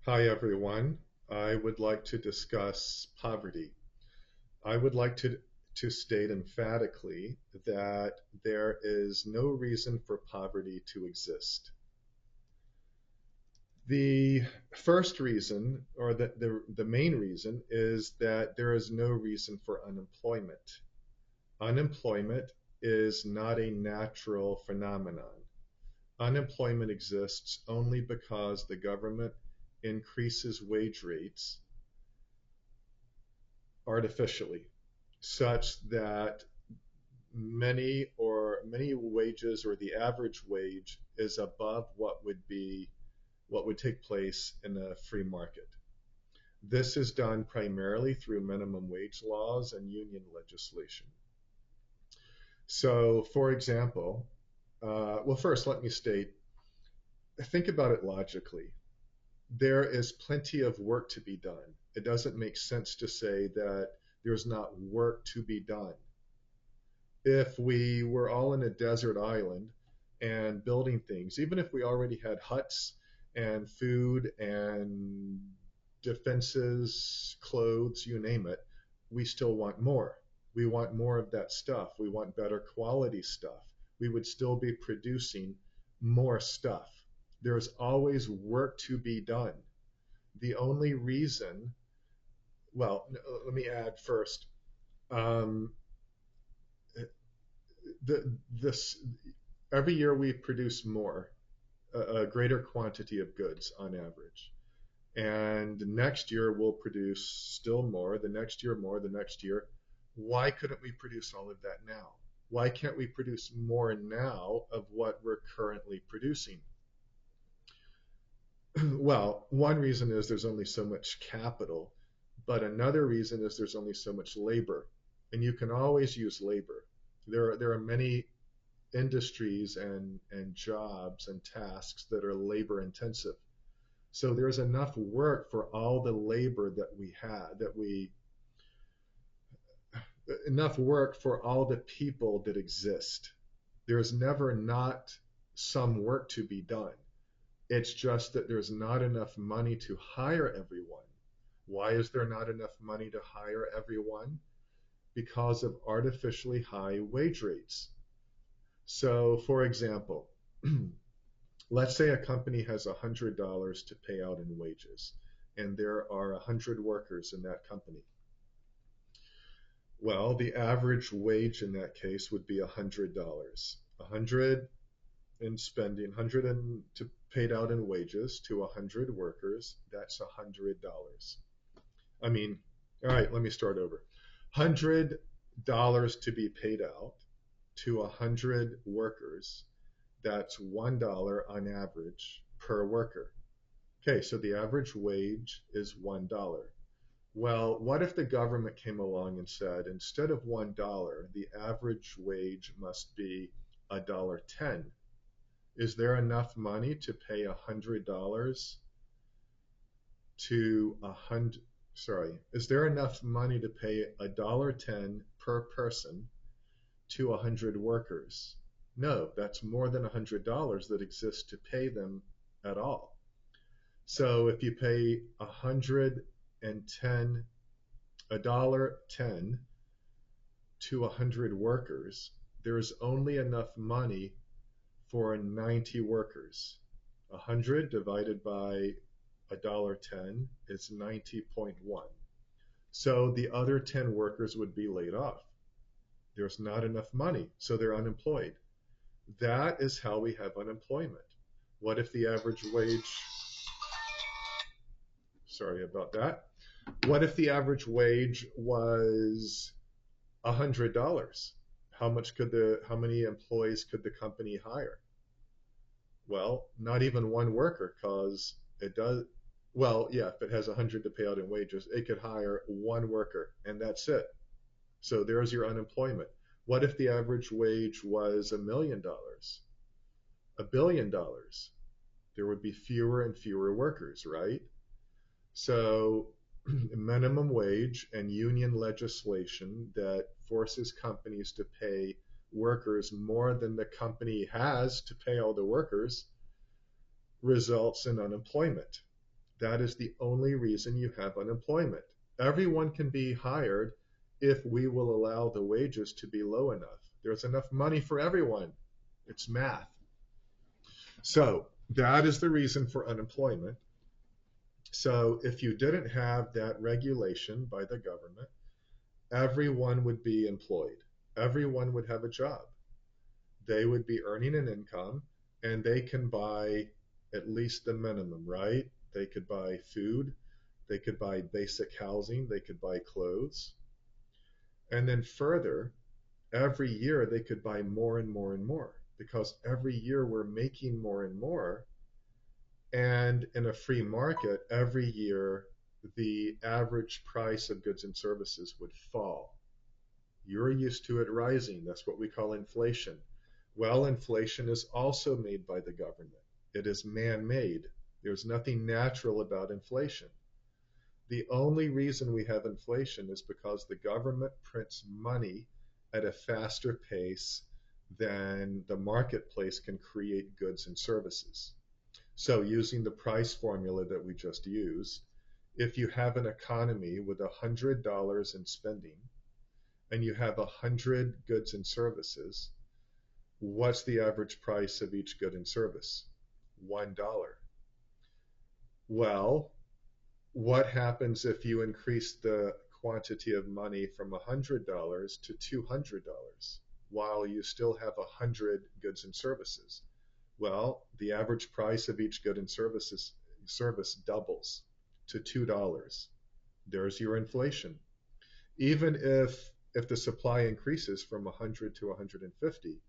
Hi, everyone. I would like to discuss poverty. I would like to state emphatically that there is no reason for poverty to exist. The first reason, or the main reason, is that there is no reason for unemployment. Unemployment is not a natural phenomenon. Unemployment exists only because the government increases wage rates artificially, such that many wages or the average wage is above what would take place in a free market. This is done primarily through minimum wage laws and union legislation. So, for example, well, first let me state, think about it logically. There is plenty of work to be done. It doesn't make sense to say that there's not work to be done. If we were all in a desert island and building things, even if we already had huts and food and defenses, clothes, you name it, we still want more. We want more of that stuff. We want better quality stuff. We would still be producing more stuff. There's always work to be done. The only reason, well, let me add first, um, this every year we produce more, a greater quantity of goods on average. And next year we'll produce still more, the next year more, the next year. Why couldn't we produce all of that now? Why can't we produce more now of what we're currently producing? Well, one reason is there's only so much capital, but another reason is there's only so much labor. And you can always use labor. There are many industries and jobs and tasks that are labor intensive. So there's enough work for all the labor that we had, enough work for all the people that exist. There's never not some work to be done. It's just that there's not enough money to hire everyone. Why is there not enough money to hire everyone? Because of artificially high wage rates. So, for example, let's say a company has $100 to pay out in wages, and there are 100 workers in that company. Well, the average wage in that case would be $100. 100 in spending, 100 to paid out in wages to 100 workers, that's $100. I mean, all right, let me start over. $100 to be paid out to 100 workers, that's $1 on average per worker. Okay, so the average wage is $1. Well, what if the government came along and said instead of $1, the average wage must be $1.10? Is there enough money to pay $100 to a hundred? Sorry, is there enough money to pay $1.10 per person to 100 workers? No, that's more than $100 that exists to pay them at all. So if you pay 110 $1.10 to 100 workers, there's only enough money for 90 workers. 100 divided by $1.10 is 90.1. So the other 10 workers would be laid off. There's not enough money, so they're unemployed. That is how we have unemployment. What if the average wage, sorry about that. What if the average wage was $100? How many employees could the company hire? Well, not even one worker, because it does. Well, yeah, if it has 100 to pay out in wages, it could hire one worker, and that's it. So there's your unemployment. What if the average wage was $1 million, $1 billion? There would be fewer and fewer workers, right? So minimum wage and union legislation that forces companies to pay workers more than the company has to pay all the workers results in unemployment. That is the only reason you have unemployment. Everyone can be hired if we will allow the wages to be low enough. There's enough money for everyone. It's math. So that is the reason for unemployment. So if you didn't have that regulation by the government, everyone would be employed. Everyone would have a job. They would be earning an income and they can buy at least the minimum, right? They could buy food, they could buy basic housing, they could buy clothes. And then further, every year they could buy more and more and more because every year we're making more and more. And in a free market, every year the average price of goods and services would fall. You're used to it rising. That's what we call inflation. Well, inflation is also made by the government. It is man-made. There's nothing natural about inflation. The only reason we have inflation is because the government prints money at a faster pace than the marketplace can create goods and services. So using the price formula that we just used, if you have an economy with $100 in spending and you have 100 goods and services, what's the average price of each good and service? $1. Well, what happens if you increase the quantity of money from $100 to $200 while you still have 100 goods and services? Well, the average price of each good and service doubles to $2. There's your inflation. Even if the supply increases from 100 to 150,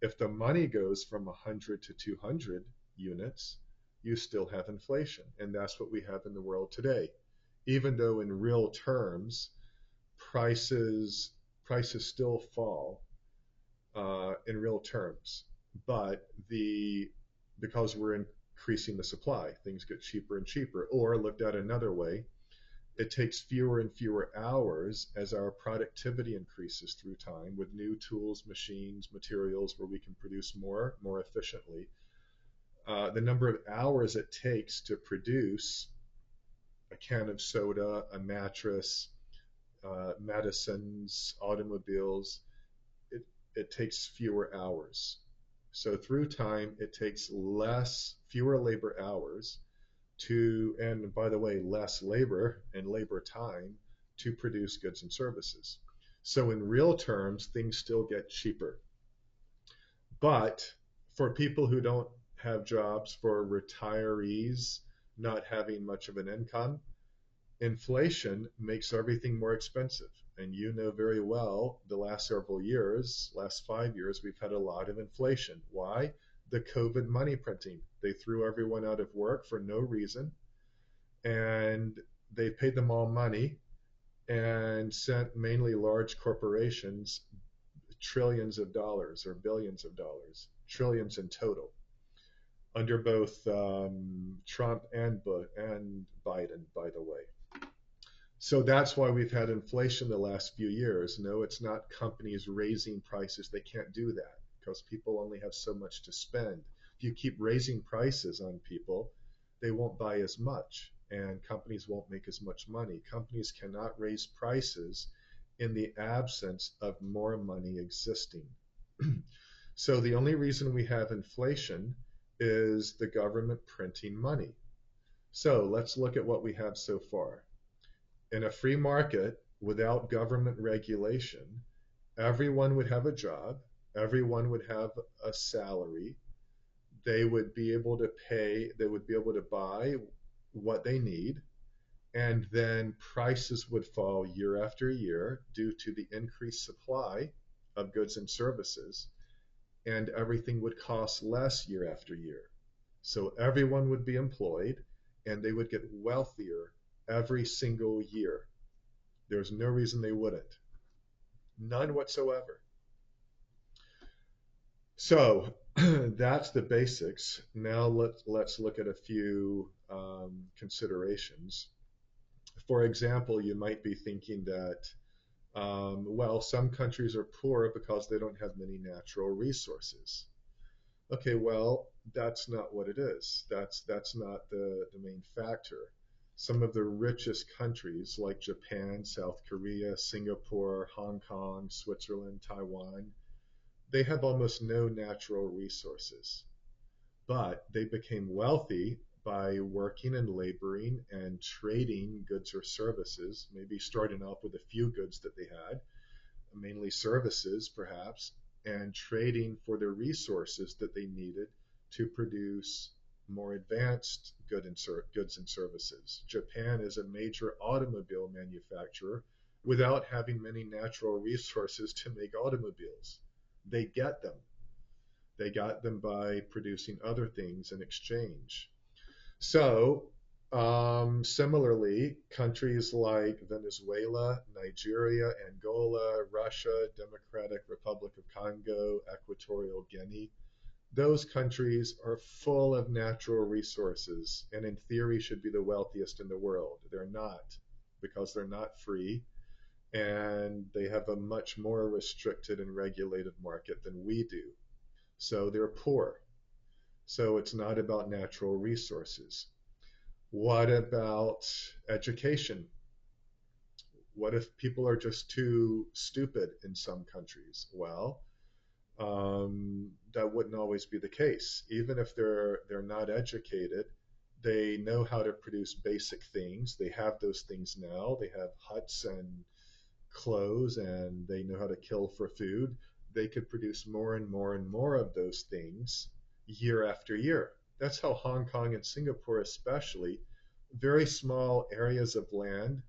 if the money goes from 100 to 200 units, you still have inflation. And that's what we have in the world today. Even though in real terms, prices still fall in real terms, but because we're increasing the supply, things get cheaper and cheaper. Or looked at another way, it takes fewer and fewer hours as our productivity increases through time with new tools, machines, materials where we can produce more efficiently. The number of hours it takes to produce a can of soda, a mattress, medicines, automobiles, it, it takes fewer hours. So through time, it takes fewer labor hours and by the way, less labor and labor time to produce goods and services. So in real terms, things still get cheaper. But for people who don't have jobs, for retirees not having much of an income, inflation makes everything more expensive. And you know very well the last several years, last 5 years, we've had a lot of inflation. Why? The COVID money printing. They threw everyone out of work for no reason and they paid them all money and sent mainly large corporations trillions of dollars or billions of dollars, trillions in total, under both Trump and Biden, by the way. So that's why we've had inflation the last few years. No, it's not companies raising prices. They can't do that because people only have so much to spend. If you keep raising prices on people, they won't buy as much and companies won't make as much money. Companies cannot raise prices in the absence of more money existing. So the only reason we have inflation is the government printing money. So let's look at what we have so far. In a free market without government regulation, everyone would have a job, everyone would have a salary, they would be able to buy what they need, and then prices would fall year after year due to the increased supply of goods and services, and everything would cost less year after year. So everyone would be employed and they would get wealthier every single year. There's no reason they wouldn't. None whatsoever. So that's the basics. Now let's look at a few considerations. For example, you might be thinking that, well, some countries are poor because they don't have many natural resources. Okay, well, that's not what it is. That's not the main factor. Some of the richest countries like Japan, South Korea, Singapore, Hong Kong, Switzerland, Taiwan, they have almost no natural resources, but they became wealthy by working and laboring and trading goods or services, maybe starting off with a few goods that they had, mainly services perhaps, and trading for the resources that they needed to produce more advanced goods and services. Japan is a major automobile manufacturer without having many natural resources to make automobiles. They get them. They got them by producing other things in exchange. So, similarly, countries like Venezuela, Nigeria, Angola, Russia, Democratic Republic of Congo, Equatorial Guinea, those countries are full of natural resources and in theory should be the wealthiest in the world. They're not because they're not free and they have a much more restricted and regulated market than we do. So they're poor. So it's not about natural resources. What about education? What if people are just too stupid in some countries? Well, that wouldn't always be the case. Even if they're not educated, they know how to produce basic things. They have those things now. They have huts and clothes, and they know how to kill for food. They could produce more and more and more of those things year after year. That's how Hong Kong and Singapore, especially, very small areas of land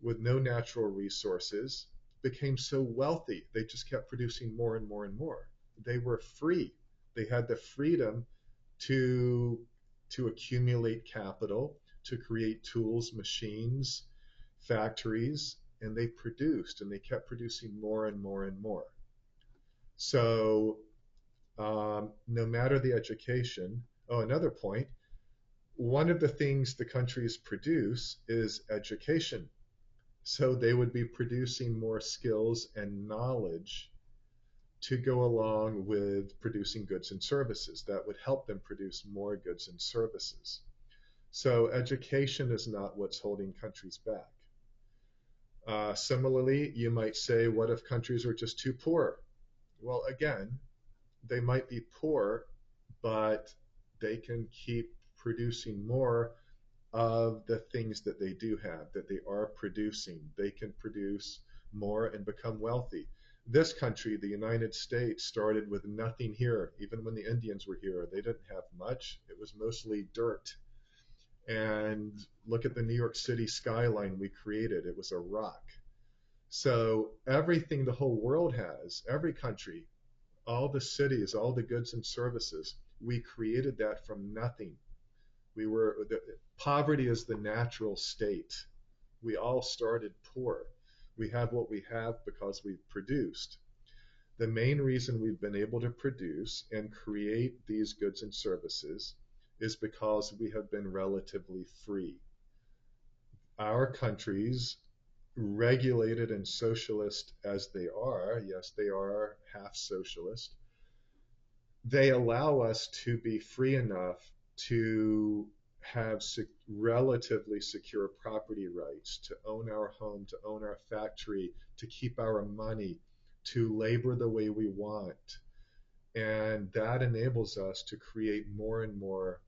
with no natural resources, became so wealthy. They just kept producing more and more and more. They were free. They had the freedom to accumulate capital, to create tools, machines, factories, and they produced and they kept producing more and more and more. So no matter the education, oh, another point, one of the things the countries produce is education. So they would be producing more skills and knowledge to go along with producing goods and services that would help them produce more goods and services. So education is not what's holding countries back. Similarly, you might say, what if countries are just too poor? Well, again, they might be poor, but they can keep producing more of the things that they do have, that they are producing. They can produce more and become wealthy. This country, the United States, started with nothing here. Even when the Indians were here, they didn't have much. It was mostly dirt. And look at the New York City skyline we created. It was a rock. So everything the whole world has, every country, all the cities, all the goods and services, we created that from nothing. Poverty is the natural state. We all started poor. We have what we have because we've produced. The main reason we've been able to produce and create these goods and services is because we have been relatively free. Our countries, regulated and socialist as they are, yes, they are half socialist, they allow us to be free enough to have relatively secure property rights, to own our home, to own our factory, to keep our money, to labor the way we want. And that enables us to create more and more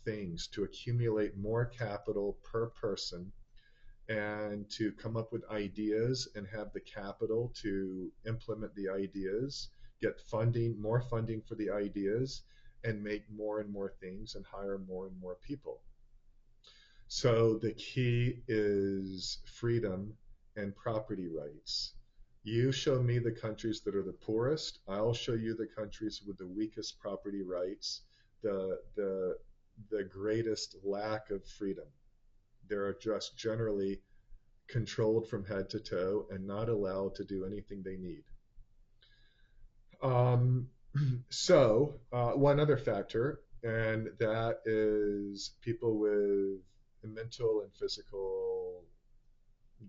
things, to accumulate more capital per person, and to come up with ideas and have the capital to implement the ideas, get funding, more funding for the ideas, and make more and more things and hire more and more people. So the key is freedom and property rights. You show me the countries that are the poorest, I'll show you the countries with the weakest property rights, the greatest lack of freedom. They're just generally controlled from head to toe and not allowed to do anything they need. Um, one other factor, and that is people with mental and physical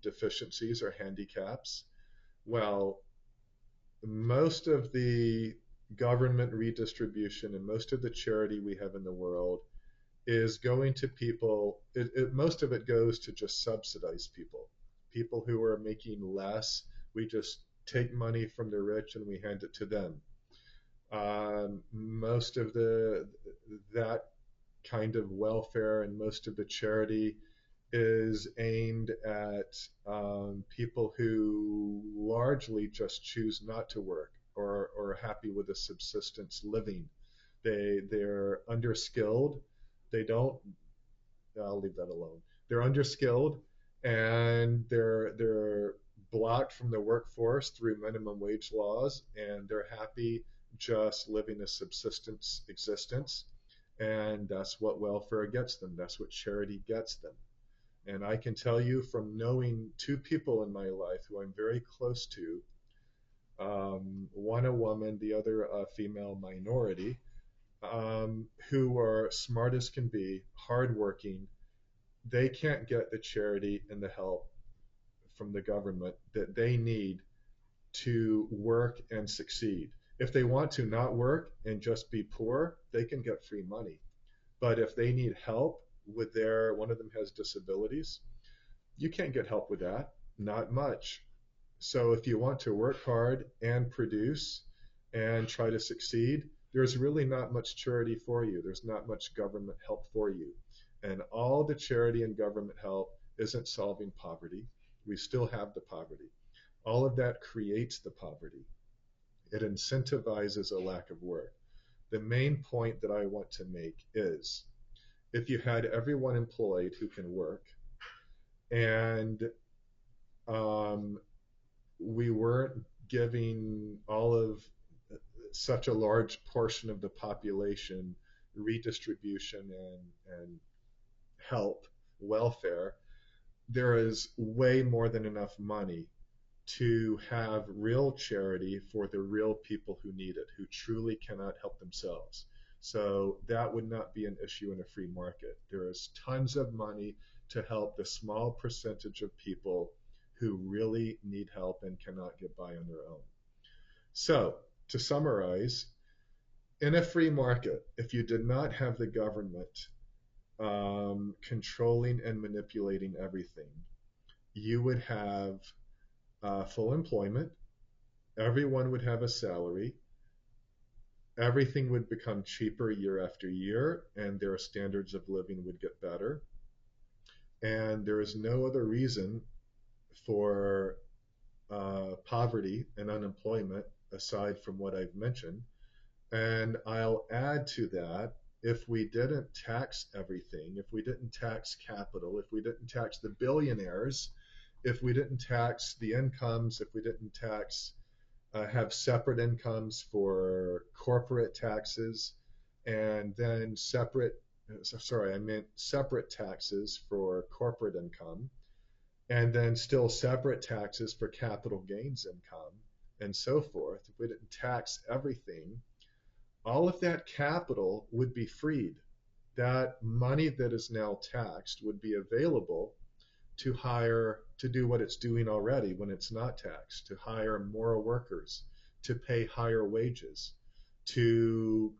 deficiencies or handicaps. Well, most of the government redistribution and most of the charity we have in the world is going to people, most of it goes to just subsidize people. People who are making less, we just take money from the rich and we hand it to them. Most of that kind of welfare and most of the charity is aimed at people who largely just choose not to work or are happy with a subsistence living. They're underskilled. They don't. I'll leave that alone. They're underskilled and they're blocked from the workforce through minimum wage laws, and they're happy just living a subsistence existence. And that's what welfare gets them. That's what charity gets them. And I can tell you from knowing two people in my life who I'm very close to, one a woman, the other a female minority, who are smart as can be, hardworking. They can't get the charity and the help from the government that they need to work and succeed. If they want to not work and just be poor, they can get free money. But if they need help with one of them has disabilities, you can't get help with that. Not much. So if you want to work hard and produce and try to succeed, there's really not much charity for you. There's not much government help for you. And all the charity and government help isn't solving poverty. We still have the poverty. All of that creates the poverty. It incentivizes a lack of work. The main point that I want to make is if you had everyone employed who can work and um, we weren't giving all of such a large portion of the population redistribution and help, welfare, there is way more than enough money to have real charity for the real people who need it, who truly cannot help themselves. So that would not be an issue in a free market. There is tons of money to help the small percentage of people who really need help and cannot get by on their own. So, to summarize, in a free market, if you did not have the government controlling and manipulating everything, you would have full employment, everyone would have a salary, everything would become cheaper year after year, and their standards of living would get better. And there is no other reason for poverty and unemployment aside from what I've mentioned. And I'll add to that, if we didn't tax everything, if we didn't tax capital, if we didn't tax the billionaires, if we didn't tax the incomes, if we didn't tax, have separate incomes for corporate taxes, and then sorry, I meant separate taxes for corporate income, and then still separate taxes for capital gains income, and so forth. If we didn't tax everything, all of that capital would be freed. That money that is now taxed would be available to do what it's doing already when it's not taxed, to hire more workers, to pay higher wages, to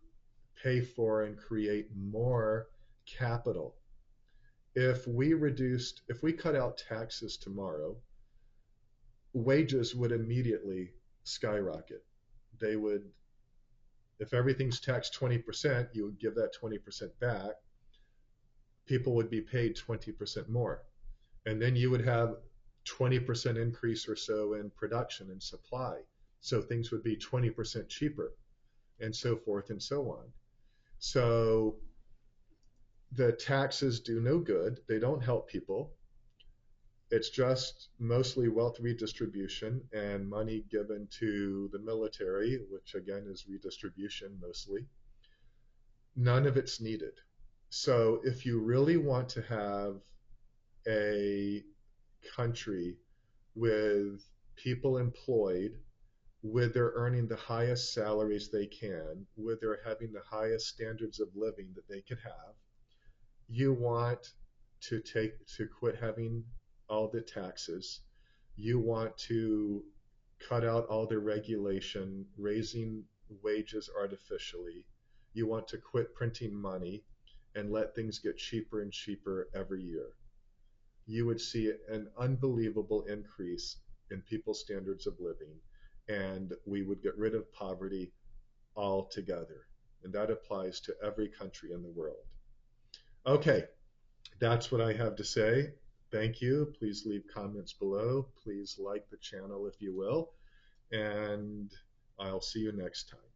pay for and create more capital. If we cut out taxes tomorrow, wages would immediately skyrocket. They would, if everything's taxed 20%, you would give that 20% back. People would be paid 20% more. And then you would have 20% increase or so in production and supply. So things would be 20% cheaper and so forth and so on. So the taxes do no good. They don't help people. It's just mostly wealth redistribution and money given to the military, which again is redistribution mostly. None of it's needed. So if you really want to have a country with people employed, with their earning the highest salaries they can, with their having the highest standards of living that they could have, you want to quit having all the taxes. You want to cut out all the regulation, raising wages artificially. You want to quit printing money and let things get cheaper and cheaper every year. You would see an unbelievable increase in people's standards of living, and we would get rid of poverty altogether. And that applies to every country in the world. Okay, that's what I have to say. Thank you. Please leave comments below. Please like the channel if you will. And I'll see you next time.